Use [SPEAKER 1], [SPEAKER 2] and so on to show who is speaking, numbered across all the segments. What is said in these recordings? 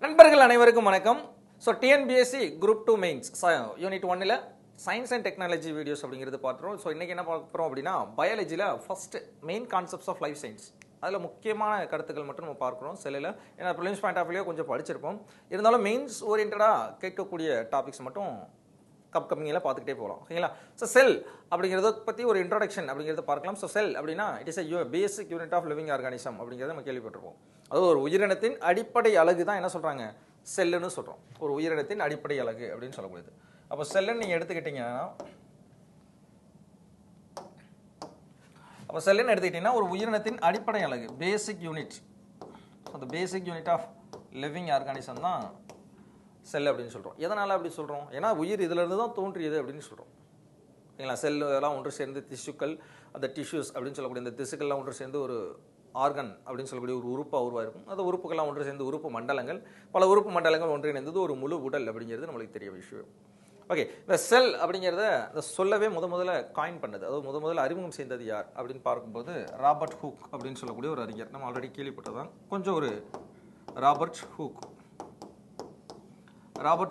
[SPEAKER 1] நண்பர்கள் அனைவருக்கும் வணக்கம். So TNPSC Group 2 Mains Unit 1ல் சயின்ஸ் அண்ட் டெக்னாலஜி வீடியோஸ் அப்படிங்கிறது பார்த்துறோம். ஸோ இன்றைக்கி என்ன பார்க்குறோம் அப்படின்னா பயாலஜியில் first main concepts of life science, அதில் முக்கியமான கருத்துக்கள் மட்டும் நம்ம பார்க்குறோம் செல்லில். ஏன்னா ப்ரிலிம்ஸ் பாயிண்ட் ஆஃப் வியூ கொஞ்சம் படிச்சிருப்போம், இருந்தாலும் மெயின்ஸ் ஓரியன்டாக கேட்கக்கூடிய டாபிக்ஸ் மட்டும் கம்மிங்கில் பார்த்துக்கிட்டே போகலாம். ஓகேங்களா? ஸோ செல் அப்படிங்கிறத பற்றி ஒரு இன்ட்ரோடக்ஷன் அப்படிங்கிறத பார்க்கலாம். ஸோ செல் அப்படின்னா it is a basic unit of living organism அப்படிங்கிறத நம்ம கேள்விப்பட்டிருப்போம். அது ஒரு உயிரினத்தின் அடிப்படை அலகு தான் என்ன சொல்கிறாங்க, செல்லுன்னு சொல்கிறோம். ஒரு உயிரினத்தின் அடிப்படை அலகு அப்படின்னு சொல்லக்கூடியது. அப்போ செல்லுன்னு நீங்கள் எடுத்துக்கிட்டீங்கன்னா ஒரு உயிரினத்தின் அடிப்படை அலகு பேசிக் யூனிட். அந்த basic unit of living organism தான் செல் அப்படின்னு சொல்கிறோம். எதனால் அப்படி சொல்கிறோம்? ஏன்னா உயிர் இதிலிருந்து தான் தோன்றியது அப்படின்னு சொல்கிறோம். ஓகேங்களா? செல்லாம் ஒன்று சேர்ந்து திசுக்கள், அந்த டிஷ்யூஸ் அப்படின்னு சொல்லக்கூடிய இந்த திசுக்கள்லாம் ஒன்று சேர்ந்து ஒரு ஆர்கன் அப்படின்னு சொல்லக்கூடிய ஒரு உறுப்பாக உருவாயிருக்கும். அந்த உறுப்புகள்லாம் ஒன்று சேர்ந்து உறுப்பு மண்டலங்கள், பல உறுப்பு மண்டலங்கள் ஒன்றிணைந்தது ஒரு முழு உடல் அப்படிங்கிறது நம்மளுக்கு தெரிய விஷயம். ஓகே, இந்த செல் அப்படிங்கிறத இந்த சொல்லவே முதல்ல காயின் பண்ணது, அதாவது முதல்ல அறிமுகம் செய்தது யார் அப்படின்னு பார்க்கும்போது ராபர்ட் ஹூக் அப்படின்னு சொல்லக்கூடிய ஒரு அறிஞர். நம்ம ஆல்ரெடி கேள்விப்பட்டதான். கொஞ்சம் ஒரு ராபர்ட்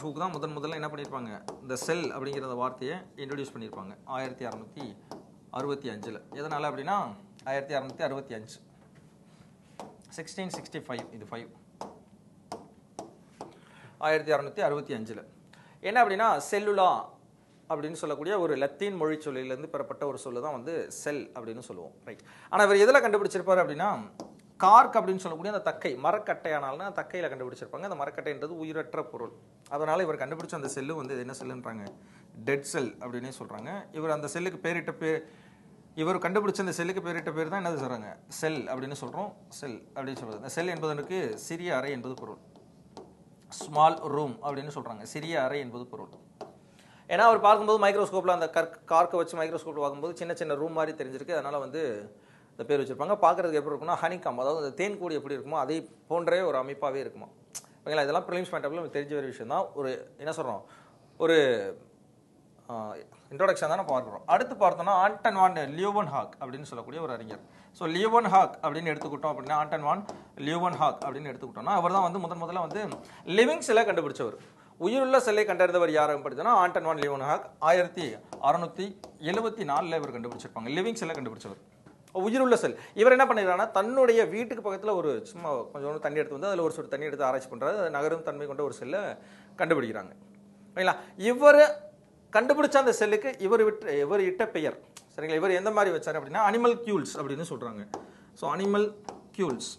[SPEAKER 1] ஹூக் தான் முதல்ல என்ன பண்ணியிருப்பாங்க, இந்த செல் அப்படிங்கிற வார்த்தையை இன்ட்ரடியூஸ் பண்ணியிருப்பாங்க 1665. எதனால் அப்படின்னா 1665, 1665 இது 5 1665. என்ன அப்படின்னா செல்லுலா அப்படின்னு சொல்லக்கூடிய ஒரு லத்தீன் மொழி சொல்லிலிருந்து பெறப்பட்ட ஒரு சொல்லு தான் வந்து செல் அப்படின்னு சொல்லுவோம். ரைட். ஆனால் இவர் எதில் கண்டுபிடிச்சிருப்பார் அப்படின்னா கார்க் அப்படின்னு சொல்லக்கூடிய அந்த தக்கை, மரக்கட்டையானாலும் அந்த தக்கையில் கண்டுபிடிச்சிருப்பாங்க. அந்த மரக்கட்டைன்றது உயிரற்ற பொருள். அதனால் இவர் கண்டுபிடிச்ச அந்த செல்லு வந்து என்ன செல்லுன்றாங்க, டெட் செல் அப்படின்னே சொல்கிறாங்க. இவர் அந்த செல்லுக்கு இவர் கண்டுபிடிச்ச அந்த செல்லுக்கு பேரிட்ட பேர் தான் என்னது சொல்கிறாங்க, செல் அப்படின்னு சொல்கிறோம். செல் அப்படின்னு சொல்கிறது, இந்த செல் என்பதற்கு சிறிய அறை என்பது பொருள். ஸ்மால் ரூம் அப்படின்னு சொல்கிறாங்க, சிறிய அறை என்பது பொருள். ஏன்னா அவர் பார்க்கும்போது மைக்ரோஸ்கோப்பில் அந்த கார்க்கை வச்சு மைக்ரோஸ்கோப்பில் பார்க்கும்போது சின்ன சின்ன ரூம் மாதிரி தெரிஞ்சிருக்கு. அதனால் வந்து இந்த பேர் வச்சுருப்பாங்க. பார்க்குறதுக்கு எப்படி இருக்குன்னா ஹனிகாம், அதாவது அந்த தேன் கூடி எப்படி இருக்குமோ அதே போன்றே ஒரு அமைப்பாகவே இருக்குமா. ஓகேங்களா? இதெல்லாம் ப்ரிலிம்ஸ் பாயிண்ட் ஆஃப் வியூ தெரிஞ்ச ஒரு விஷயம் தான். ஒரு என்ன சொல்கிறோம், ஒரு இன்ட்ரோடக்ஷன் தான் பார்க்குறோம். அடுத்து பார்த்தோம்னா ஆண்டன் வான் லியோவன்ஹாக் அப்படின்னு சொல்லக்கூடிய ஒரு அறிஞர். ஸோ லியோவன்ஹாக் அப்படின்னு எடுத்துக்கிட்டோம் அப்படின்னா ஆண்டன் வான் லியோவன்ஹாக் அப்படின்னு எடுத்துக்கிட்டோம்னா அவர் தான் வந்து முதல்ல வந்து லிவிங் செல்லை கண்டுபிடிச்சவர். உயிருள்ள செல்லை கண்டறிந்தவர் யார் படித்தோன்னா ஆண்டன் வான் லியோவன்ஹாக் 1674 இவர் கண்டுபிடிச்சிருப்பாங்க. லிவிங் செல்லை கண்டுபிடிச்சவர், உயிருள்ள செல். இவர் என்ன பண்ணிடுறாங்கன்னா தன்னுடைய வீட்டுக்கு பக்கத்தில் ஒரு சும்மா கொஞ்சம் தண்ணி எடுத்து வந்து அதில் ஒரு சொட்டு தண்ணி எடுத்து ஆராய்ச்சி பண்ணுறாரு. அது நகரும் தன்மை கொண்ட ஒரு செல்லை கண்டுபிடிக்கிறாங்க. ஓகேங்களா? இவர் கண்டுபிடிச்ச அந்த செல்லுக்கு இவர் இட்ட பெயர், சரிங்களா, இவர் எந்த மாதிரி வச்சார் அப்படின்னா அனிமல் கியூல்ஸ் அப்படின்னு சொல்கிறாங்க. So animalcules.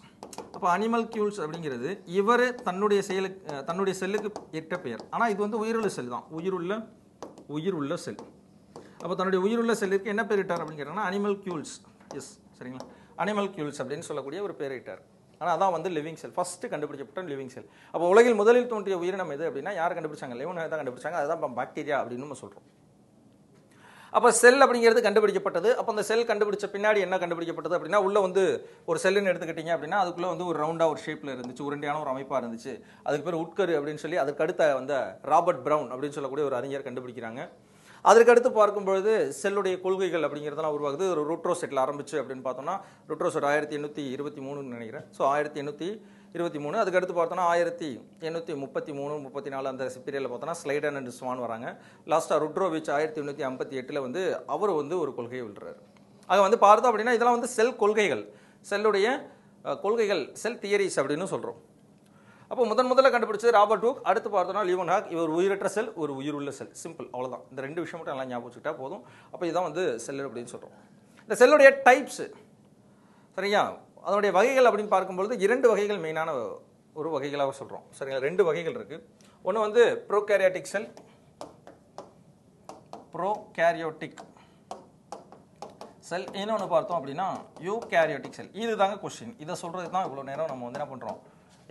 [SPEAKER 1] அப்போ அனிமல் கியூல்ஸ் அப்படிங்கிறது இவர் தன்னுடைய செல்லுக்கு இட்ட பெயர். ஆனால் இது வந்து உயிருள்ள செல் தான், உயிருள்ள செல். அப்போ தன்னுடைய உயிருள்ள செல்லுக்கு என்ன பேர் இட்டார் அப்படின்னு கேட்டாங்கன்னா அனிமல் கியூல்ஸ். எஸ், சரிங்களா, அனிமல் கியூல்ஸ் அப்படின்னு சொல்லக்கூடிய ஒரு பேர் இட்டார். ஆனால் அதான் வந்து லிவிங் செல், ஃபஸ்ட்டு கண்டுபிடிக்கப்பட்ட லிவிங் செல். அப்போ உலகில் முதலில் தோன்றிய உயிரினம் எது அப்படின்னா யார் கண்டுபிடிச்சாங்க, லியோவன்ஹாக் தான் கண்டுபிடிச்சாங்க. அதுதான் பாக்டீரியா அப்படின்னு நம்ம சொல்கிறோம். அப்போ செல் அப்படிங்கிறது கண்டுபிடிக்கப்பட்டது. அப்போ அந்த செல் கண்டுபிடிச்ச பின்னாடி என்ன கண்டுபிடிக்கப்பட்டது அப்படின்னா உள்ள வந்து ஒரு செல்லுன்னு எடுத்துக்கிட்டீங்க அப்படின்னா அதுக்குள்ளே வந்து ஒரு ரவுண்டாக ஒரு ஷேப்பில் இருந்துச்சு, உருண்டையான ஒரு அமைப்பாக இருந்துச்சு. அதுக்கு பேர் உட்கரு அப்படின்னு சொல்லி அதுக்கு அடுத்த வந்து ராபர்ட் பிரவுன் அப்படின்னு சொல்லக்கூடிய ஒரு அறிஞர் கண்டுபிடிக்கிறாங்க. அதுக்கடுத்து பார்க்கும்பொழுது செல்லுடைய கொள்கைகள் அப்படிங்கிறதெல்லாம் உருவாகுது. ஒரு ரூட்ரோசெட்டில் ஆரம்பிச்சு அப்படின்னு பார்த்தோம்னா ரூட்ரோசெட் 1823 நினைக்கிறேன். ஸோ 1823. அதுக்கடுத்து பார்த்தோன்னா 1833, 34 அந்த பீரியடில் பார்த்தோன்னா ஸ்லைடன் அண்ட் ஸ்வான் வராங்க. லாஸ்ட்டாக ருட்ரோவிச் 1858 வந்து அவர் வந்து ஒரு கொள்கையை விழுறாரு. ஆக வந்து பார்த்தோம் அப்படின்னா இதெல்லாம் வந்து செல் கொள்கைகள், செல்லுடைய கொள்கைகள், செல் தியரிஸ் அப்படின்னு சொல்கிறோம். அப்போ முதல்ல கண்டுபிடிச்சது ராபர்ட் ஹூக். அடுத்து பார்த்தோம்னா லியோவன்ஹாக். இவர் உயிரற்ற செல், ஒரு உயிருள்ள செல். சிம்பிள், அவ்வளோதான். இந்த ரெண்டு விஷயம் மட்டும் நல்லா ஞாபகம் வச்சுக்கிட்டா போதும். அப்போ இதுதான் வந்து செல் அப்படின்னு சொல்கிறோம். இந்த செல்லுடைய டைப்ஸு, சரியா, அதனுடைய வகைகள் அப்படின்னு பார்க்கும்பொழுது 2 வகைகள் மெயினான ஒரு வகைகளாக சொல்கிறோம். சரிங்களா, 2 வகைகள் இருக்குது. ஒன்று வந்து ப்ரோகேரியாட்டிக் செல், செல். இன்னொன்று பார்த்தோம் அப்படின்னா யூகேரியாட்டிக் செல். இது தாங்க கொஸ்டின். இதை சொல்கிறது தான் இவ்வளோ நேரம் நம்ம வந்து என்ன பண்ணுறோம்,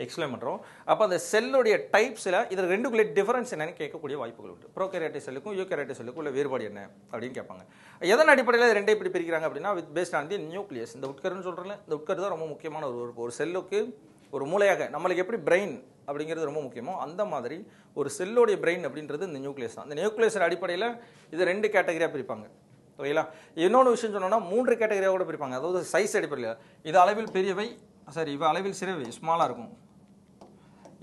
[SPEAKER 1] எக்ஸ்பிளைன் பண்ணுறோம். அப்போ அந்த செல்லுடைய டைப்ஸில் இதில் 2க்குள்ளே டிஃபரன்ஸ் என்னன்னு கேட்கக்கூடிய வாய்ப்புகள் உண்டு. ப்ரோகேரியாட்டிக் செல்லுக்கும் யூகேரியாட்டிக் செல்லுக்கும் உள்ள வேறுபாடு என்ன அப்படின்னு கேட்பாங்க. எதன் அடிப்படையில் 2 இப்படி பிரிக்கிறாங்க அப்படின்னா பேஸ்ட் ஆன் தி நியூக்ளியஸ். இந்த உட்கருன்னு சொல்கிறேன், இந்த உட்கரு தான் ரொம்ப முக்கியமான ஒரு செல்லுக்கு ஒரு மூளையாக. நம்மளுக்கு எப்படி பிரெயின் அப்படிங்கிறது ரொம்ப முக்கியமோ அந்த மாதிரி ஒரு செல்லுடைய பிரெயின் அப்படின்றது இந்த நியூக்ளியஸ் தான். இந்த நியூக்ளியஸ் அடிப்படையில் இது 2 கேட்டகரியாக பிரிப்பாங்க. ஓகேங்களா? இன்னொன்று விஷயம் சொன்னோன்னா 3 கேட்டகரியாக கூட பிரிப்பாங்க. அதாவது சைஸ் அடிப்படையில் இது அளவில் பெரியவை, சரி இவ அளவில் சிறியவை ஸ்மாலாக இருக்கும்,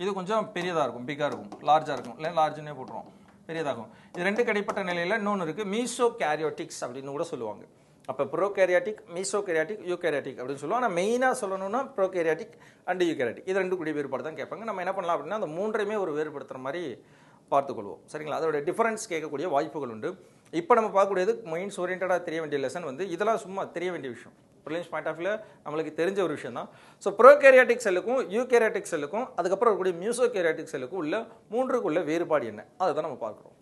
[SPEAKER 1] இது கொஞ்சம் பெரியதாக இருக்கும், பிக்காக இருக்கும், லார்ஜாக இருக்கும், இல்லை லார்ஜ்னே போட்டுருவோம், பெரியதாகும். இது ரெண்டுக்கு இடைப்பட்ட நிலையில் இன்னொன்று இருக்குது, மீசோகேரியோட்டிக்ஸ் அப்படின்னு கூட சொல்லுவாங்க. அப்போ ப்ரோகேரியாட்டிக், மீசோகேரியாட்டிக், யூகேரியாட்டிக் அப்படின்னு சொல்லுவோம். ஆனால் மெயினாக சொல்லணும்னா ப்ரோகேரியாட்டிக் அண்ட் யூகேரியாட்டிக் இது ரெண்டு கூடிய வேறுபாடு தான் கேட்பாங்க. நம்ம என்ன பண்ணலாம் அப்படின்னா அந்த மூன்றையுமே ஒரு வேறுபடுத்துகிற மாதிரி பார்த்துக்கொள்வோம். சரிங்களா? அதோட டிஃபரன்ஸ் கேட்கக்கூடிய வாய்ப்புகள் உண்டு. இப்போ நம்ம பார்க்கக்கூடியது மெயின்ஸ் ஓரியன்டாக தெரிய வேண்டிய லெசன் வந்து இதெல்லாம் சும்மா தெரிய வேண்டிய விஷயம். ப்ரிலிம்ஸ் பாயிண்ட் ஆஃப் வியூ நம்மளுக்கு தெரிஞ்ச ஒரு விஷயம் தான். ஸோ ப்ரோகேரியாட்டிக் செல்லுக்கும் யூகேரியாட்டிக் செல்லுக்கும் அதுக்கப்புறம் இருக்கக்கூடிய மியூசோகேரியாட்டிக் செல்லுக்கும் உள்ள மூன்றுக்குள்ள வேறுபாடு என்ன அதை தான் நம்ம பார்க்குறோம்.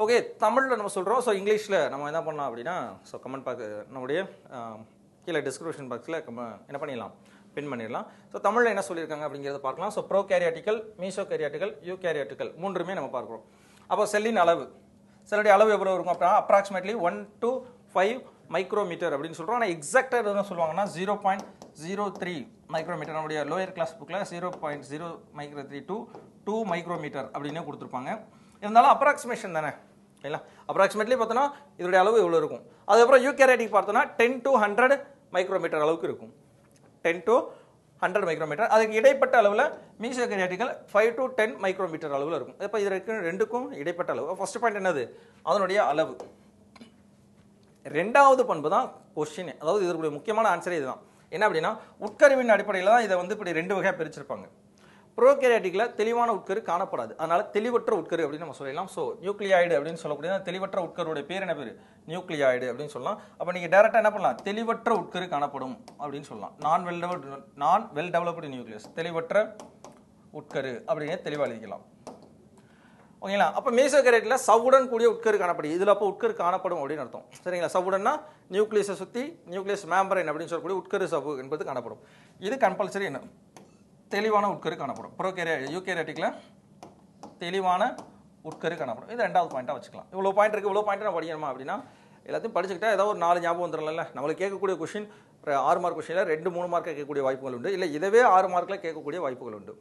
[SPEAKER 1] ஓகே, தமிழில் நம்ம சொல்கிறோம். ஸோ இங்கிலீஷில் நம்ம என்ன பண்ணலாம் அப்படின்னா ஸோ கமெண்ட் பாக்ஸ் நம்முடைய கீழே டிஸ்கிரிப்ஷன் பாக்ஸில் என்ன பண்ணிடலாம், பின் பண்ணிடலாம். ஸோ தமிழில் என்ன சொல்லியிருக்காங்க அப்படிங்கிறத பார்க்கலாம். ஸோ ப்ரோகேரியாட்டிக்கல், மீசோகேரியாட்டிக்கல், யூகேரியாட்டிக்கல் மூன்றுமே நம்ம பார்க்குறோம். அப்போ செல்லின் அளவு, செல்லுடைய அளவு எவ்வளோ இருக்கும் அப்படின்னா அப்ராக்சிமேட்லி 1 to 5 மைக்ரோமீட்டர் அப்படின்னு சொல்கிறோம். ஆனால் எக்ஸாக்டாக என்ன சொல்லுவாங்கன்னா 0.03 மைக்ரோமீட்டர். நம்முடைய லோயர் கிளாஸ் புக்கில் 0.0 மைக்ரோமீட்டர் to 2 மைக்ரோமீட்டர் அப்படின்னு கொடுத்துருப்பாங்க. இருந்தாலும் அப்ராக்சிமேஷன் தானே, இல்லைங்களா? அப்ராக்சிமேட்லி பார்த்தோன்னா இதோடைய அளவு எவ்வளோ இருக்கும். அதுக்கப்புறம் யூகேரியாட்டிக் பார்த்தோன்னா 10 to 100 மைக்ரோமீட்டர் அளவுக்கு இருக்கும், 10 to 100 மைக்ரோமீட்டர். அதுக்கு இடைப்பட்ட அளவில் மீசோகேரியாட்டிக்கல் 5 to 10 மைக்ரோமீட்டர் அளவில் இருக்கும். இப்போ இதற்கு ரெண்டுக்கும் இடைப்பட்ட அளவு. ஃபர்ஸ்ட் பாயிண்ட் என்னது, அதனுடைய அளவு. ரெண்டாவது பண்பு தான் கொஸ்டின், அதாவது இதற்குரிய முக்கியமான ஆன்சரே இதுதான். என்ன அப்படின்னா உட்கருவின் அடிப்படையில் தான் இதை வந்து இப்படி ரெண்டு வகையாக பிரிச்சிருப்பாங்க. ப்ரோகேரியாட்டிக்கில் தெளிவான உட்கரு காணப்படாது, அதனால தெளிவற்ற உட்கரு அப்படின்னு நம்ம சொல்லலாம். ஸோ நியூக்ளியாய்டு அப்படின்னு சொல்லக்கூடிய தெளிவற்ற உட்கருடைய பேர் என்ன பேர், நியூக்ளியாய்டு அப்படின்னு சொல்லலாம். அப்போ நீங்கள் டேரெக்டாக என்ன பண்ணலாம், தெளிவற்ற உட்கரு காணப்படும் அப்படின்னு சொல்லலாம். நான் வெல் டெவலப்டு நியூக்ளியஸ், தெளிவற்ற உட்கரு அப்படின்னு தெளிவாக எழுதிக்கலாம். ஓகேங்களா? அப்போ மீசோகேரியாட்டிக்கில் சவ்வுடன் கூடிய உட்கரு காணப்படும். இதில் அப்போ உட்கரு காணப்படும் அப்படின்னு அர்த்தம். சரிங்களா? சவ்வுடன்னா நியூக்ளியஸை சுற்றி நியூக்ளியஸ் மேம்பரைன் அப்படின்னு சொல்லக்கூடிய உட்கரு சவ்வு என்பது காணப்படும். இது கம்பல்சரி என்ன, தெளிவான உட்கரு காணப்படும். யூகேரியாட்டிக்கில் தெளிவான உட்கரு காணப்படும். இது ரெண்டாவது பாயிண்டாக வச்சுக்கலாம். இவ்வளோ பாயிண்ட் இருக்குது, இவ்வளோ பாயிண்ட் நான் படிக்கணுமா அப்படின்னா எல்லாத்தையும் படிச்சுக்கிட்டா ஏதாவது ஒரு 4 ஞாபகம் வந்துடல. நம்மளுக்கு கேட்கக்கூடிய கொஸ்டின் 6 மார்க் கொஸ்டினில் 2-3 மார்க்காக கேட்கக்கூடிய வாய்ப்புகள் உண்டு, இல்லை இதவே 6 மார்க்கில் கேட்கக்கூடிய வாய்ப்புகள் உண்டு.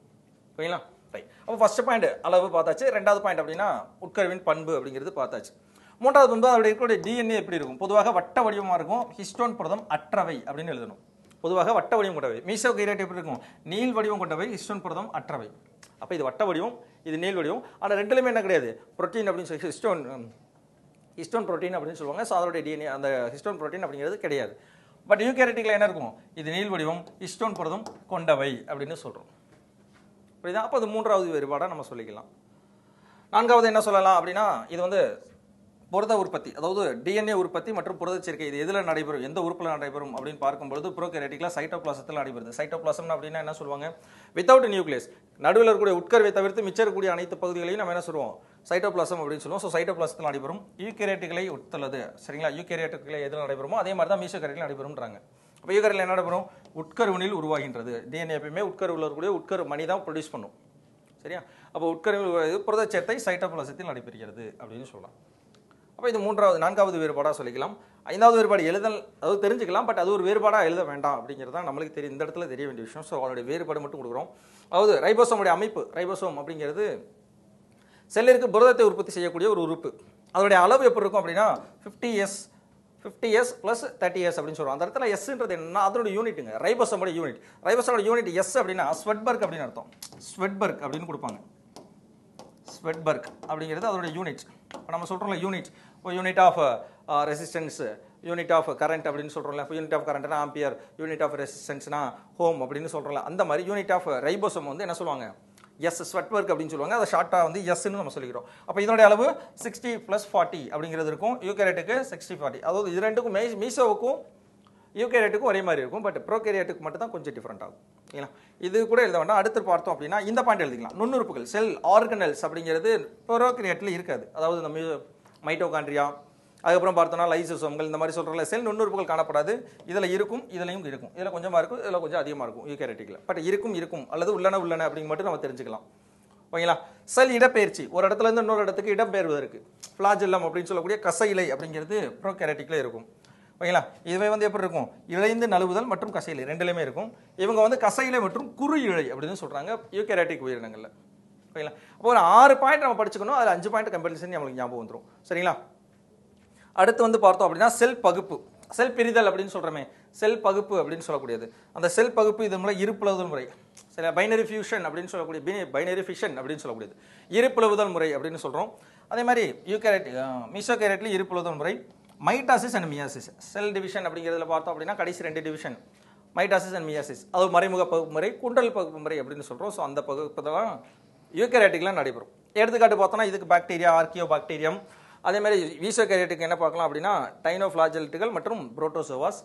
[SPEAKER 1] ஓகேங்களா? ரைட். அப்போ ஃபர்ஸ்ட் பாயிண்ட் அளவு பார்த்தாச்சு. ரெண்டாவது பாயிண்ட் அப்படின்னா உட்கருவின் பண்பு அப்படிங்கிறது பார்த்தாச்சு. மூன்றாவது பண்பு அதோட இருக்கக்கூடிய டிஎன்ஏ எப்படி இருக்கும். பொதுவாக வட்ட வடிவமாக இருக்கும், ஹிஸ்டோன் புரதம் அற்றவை அப்படின்னு எழுதணும். பொதுவாக வட்ட வடிவம் கொண்டவை. மீசோகேரியாட்டிக் எப்படி இருக்கும், நீள் வடிவம் கொண்டவை, ஹிஸ்டோன் புரதம் அற்றவை. அப்போ இது வட்ட வடிவம், இது நீள் வடிவம். ஆனால் ரெண்டுலையுமே என்ன கிடையாது, புரோட்டீன் அப்படின்னு சொல்லி ஹிஸ்டோன் புரோட்டீன் அப்படின்னு சொல்லுவாங்க. ஸோ அதோடைய டிஎன்ஏ அந்த ஹிஸ்டோன் புரோட்டீன் அப்படிங்கிறது கிடையாது. பட் யூகேரியாட்டிக்கில் என்ன இருக்கும், இது நீள் வடிவம், ஹிஸ்டோன் புரதம் கொண்டவை அப்படின்னு சொல்கிறோம். புரியுதா? அப்போ அது மூன்றாவது வேறுபாடாக நம்ம சொல்லிக்கலாம். நான்காவது என்ன சொல்லலாம் அப்படின்னா இது வந்து புரத உற்பத்தி, அதாவது டிஎன்ஏ உற்பத்தி மற்றும் புரத சேர்க்கை இது எதில் நடைபெறும், எந்த உறுப்பில் நடைபெறும் அப்படின்னு பார்க்கும்போது ப்ரோகேரியாட்டிக்கில் சைட்டோபிளாசத்தில் நடைபெறுது. சைட்டோபிளாசம் அப்படின்னா என்ன சொல்லுவாங்க, வித்தவுட் நியூக்ளியஸ், நடுவில் இருக்கக்கூடிய உட்கருவை தவிர்த்து மிச்சம் இருக்கக்கூடிய அனைத்து பகுதிகளையும் நம்ம என்ன சொல்லுவோம், சைட்டோபிளாசம் அப்படின்னு சொல்லுவோம். ஸோ சைட்டோபிளாசத்தில் நடைபெறும். யூகேரியாட்டிக்களை ஒத்துள்ளது. சரிங்களா? யூகேரியாட்டிக்களை எதில் நடைபெறுமோ அதே மாதிரி தான் மீசோகேரியாட்டில் நடைபெறும்ன்றாங்க. அப்போ யூகேரியாட்டில் என்ன நடைபெறும், உட்கருவினில் உருவாகின்றது. டிஎன்ஏ எப்பயுமே உட்கருவில் இருக்கக்கூடிய உட்கரு மணி தான் ப்ரொடியூஸ் பண்ணும். சரியா? அப்போ உட்கருவில் புரத சேர்த்தை சைட்டோபிளாசத்தில் நடைபெறுகிறது அப்படின்னு சொல்லலாம். அப்போ இது நான்காவது வேறுபாடாக சொல்லிக்கலாம். ஐந்தாவது வேறுபாடு எழுதல், அதாவது தெரிஞ்சுக்கலாம், பட் அது ஒரு வேறுபாடாக எழுத வேண்டாம் அப்படிங்கிறது தான் நம்மளுக்கு இந்த இடத்துல தெரிய வேண்டிய விஷயம். ஸோ அவருடைய வேறுபாடு மட்டும் கொடுக்குறோம். அதாவது ரைபோசோமுடைய அமைப்பு, ரைபோசோம் அப்படிங்கிறது செல்லிற்கு புரதத்தை உற்பத்தி செய்யக்கூடிய ஒரு உறுப்பு. அதோடைய அளவு எப்படி இருக்கும் அப்படின்னா 50s + 30s அப்படின்னு சொல்லுவோம். அந்த இடத்துல எஸ்ன்றது என்னன்னா அதோட யூனிட்டுங்க, ரைபோசோமோட யூனிட். ரைபோசோமோட யூனிட் எஸ் அப்படின்னா ஸ்வெட்பர்க் அப்படின்னு அர்த்தம். ஸ்வெட்பர்க் அப்படின்னு கொடுப்பாங்க. ஸ்வெட்பர்க் அப்படிங்கிறது அதோட யூனிட். இப்போ நம்ம சொல்கிறோம்ல unit, unit of resistance, unit of current அப்படின்னு சொல்கிறோம்ல. இப்போ யூனிட் ஆஃப் கரண்ட்னா ஆம்பியர், யூனிட் ஆஃப் ரெசிஸ்டன்ஸ்னா ஹோம் அப்படின்னு சொல்கிறோம்ல. அந்த மாதிரி யூனிட் ஆஃப் ரைபோசோம் வந்து என்ன சொல்லுவாங்க, எஸ் ஸ்வெட்பர்க் அப்படின்னு சொல்லுவாங்க. அதை ஷார்ட்டாக வந்து எஸ்ன்னு நம்ம சொல்லிக்கிறோம். அப்போ இதனுடைய அளவு 60 + 40 அப்படிங்கிறது இருக்கும். யூகேரியாட்டிக்கு 60-40, அதாவது இது ரெண்டுக்கும் மீசோவுக்கும் யூகேரியாட்டிக்கும் ஒரே மாதிரி இருக்கும். பட் ப்ரோகேரியாட்டிக் மட்டும் தான் கொஞ்சம் டிஃப்ரெண்ட் ஆகும். ஓகேங்களா? இது கூட எழுத வேண்டாம். அடுத்து பார்த்தோம் அப்படின்னா இந்த பாயிண்ட் எழுதிக்கலாம். நுண்ணுறுப்புகள், செல் ஆர்கனல்ஸ் அப்படிங்கிறது ப்ரோகேரியாட்டில் இருக்காது. அதாவது நம்ம மைட்டோகாண்ட்ரியா, அதுக்கப்புறம் பார்த்தோம்னா லைசோசோம்கள், இந்த மாதிரி சொல்கிறோம்ல, செல் நுண்ணுறுப்புகள் காணப்படாது. இதில் இருக்கும், இதுலையும் இருக்கும். இதில் கொஞ்சமாக இருக்கும், இதில் கொஞ்சம் அதிகமாக இருக்கும் யூகேரியாட்டிக்கில். பட் இருக்கும் அல்லது உள்ளன அப்படின்னு மட்டும் நம்ம தெரிஞ்சுக்கலாம். ஓகேங்களா? செல் இடப்பெயர்ச்சி, ஒரு இடத்துல இருந்து இன்னொரு இடத்துக்கு இடம்பெயர்வதற்கு ஃபிளாஜெல்லம் அப்படின்னு சொல்லக்கூடிய கசையிலை அப்படிங்கிறது ப்ரோகேரியாட்டிக்கில் இருக்கும். ஓகேங்களா? இதுவே வந்து எப்படி இருக்கும், இழைந்து நழுவுதல் மற்றும் கசையிலை ரெண்டுலையுமே இருக்கும். இவங்க வந்து கசையிலை மற்றும் குறு இழை அப்படின்னு சொல்கிறாங்க யூகேரியாட்டிக் உயிரினங்களில். ஓகேங்களா? அப்போ ஒரு 6 பாயிண்ட் நம்ம படிச்சுக்கணும். அதில் 5 பாயிண்ட் கம்பல்சரி நம்மளுக்கு ஞாபகம் வந்துடும். சரிங்களா? அடுத்து வந்து பார்த்தோம் அப்படின்னா செல் பகுப்பு, செல் பிரிதல் அப்படின்னு சொல்கிறோமே. செல் பகுப்பு அப்படின்னு சொல்லக்கூடியது. அந்த செல் பகுப்பு இது மூலம் இருப்பிளவுதல் முறை, சரி, பைனரி ஃபியூஷன் அப்படின்னு சொல்லக்கூடிய பைனரி ஃபிஷன் அப்படின்னு சொல்லக்கூடியது இருப்பிளவுதல் முறை அப்படின்னு சொல்கிறோம். அதே மாதிரி யூகேரியட் மீசோகேரியட்லையும் இருப்பிளவுதல் முறை. Mitosis and meiosis, cell division அப்படிங்கிறதுல பார்த்தோம் அப்படின்னா கடைசி 2 டிவிஷன் மைட்டாசிஸ் அண்ட் மியாசிஸ், அது மறைமுக பகுப்பு முறை, குண்டல் பகுப்பு முறை அப்படின்னு சொல்கிறோம். ஸோ அந்த பகுப்பு தான் யூகேரியட்டிக்லாம் நடைபெறும். எடுத்துக்காட்டு பார்த்தோம்னா இதுக்கு பாக்டீரியா, ஆர்கியோ பாக்டீரியம். அதே மாதிரி மீசோகேரியட்டுக்கு என்ன பார்க்கலாம் அப்படின்னா டைனோஃப்ளாஜெல்ட்டுகள் மற்றும் புரோட்டோசோவாஸ்.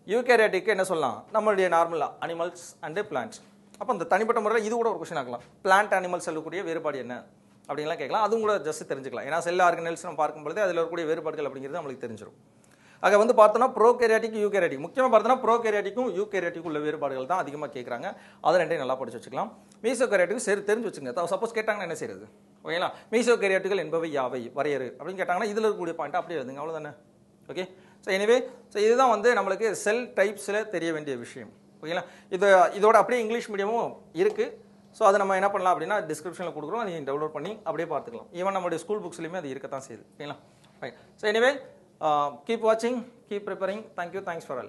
[SPEAKER 1] யூகேரியட்டுக்கு என்ன சொல்லலாம், நம்மளுடைய நார்மலாக அனிமல்ஸ் அண்டு பிளான்ட்ஸ். அப்போ இந்த தனிப்பட்ட முறையில் இது கூட ஒரு கொஸ்டின் ஆகலாம், பிளான்ட் அனிமல் செல்லக்கூடிய வேறுபாடு என்ன அப்படின்லாம் கேட்கலாம். அதுவும் கூட ஜஸ்ட் தெரிஞ்சுக்கலாம். ஏன்னா செல் ஆர்கனல்ஸ் நம்ம பார்க்கும்போது அதில் இருக்கக்கூடிய வேறுபாடுகள் அப்படிங்கிறது நம்மளுக்கு தெரிஞ்சிடும். ஆக வந்து பார்த்தோன்னா ப்ரோகேரியாட்டிக் யூகேரியாட்டிக், முக்கியமாக பார்த்தோன்னா ப்ரோகேரியாட்டிக்கும் யூகேரியாட்டிக்கும் உள்ள வேறுபாடுகள் தான் அதிகமாக கேட்குறாங்க. அதை ரெண்டையும் நல்லா படிச்சு வச்சுக்கலாம். மீசோகேரியாட்டிக்கும் சரி தெரிஞ்சு வச்சுங்க. சப்போஸ் கேட்டாங்கன்னா என்ன செய்யுது, ஓகேங்களா? மீசோகேரியாட்டுகள் என்பவை யாவை, வரையறு அப்படின்னு கேட்டாங்கன்னா இதில் இருக்கக்கூடிய பாயிண்ட் அப்படியே எழுதுங்க, அவ்வளோதானே. ஓகே, ஸோ எனிவே, ஸோ இதுதான் வந்து நம்மளுக்கு செல் டைப்ஸில் தெரிய வேண்டிய விஷயம். ஓகேங்களா? இதோட அப்படியே இங்கிலீஷ் மீடியமும் இருக்குது. ஸோ அதை நம்ம என்ன பண்ணலாம் அப்படின்னா டிஸ்கிரிப்ஷனில் கொடுக்குறோம், நீங்கள் டவுன்லோட் பண்ணி அப்படியே பார்த்துக்கலாம். ஈவன் நம்மளுடைய ஸ்கூல் புக்ஸ்லையுமே அது இருக்கத்தான் செய்யுது. ஓகேங்களா? ரைட். ஸோ எனிவே, கீப் வாட்சிங், keep preparing. Thank you, thanks for all.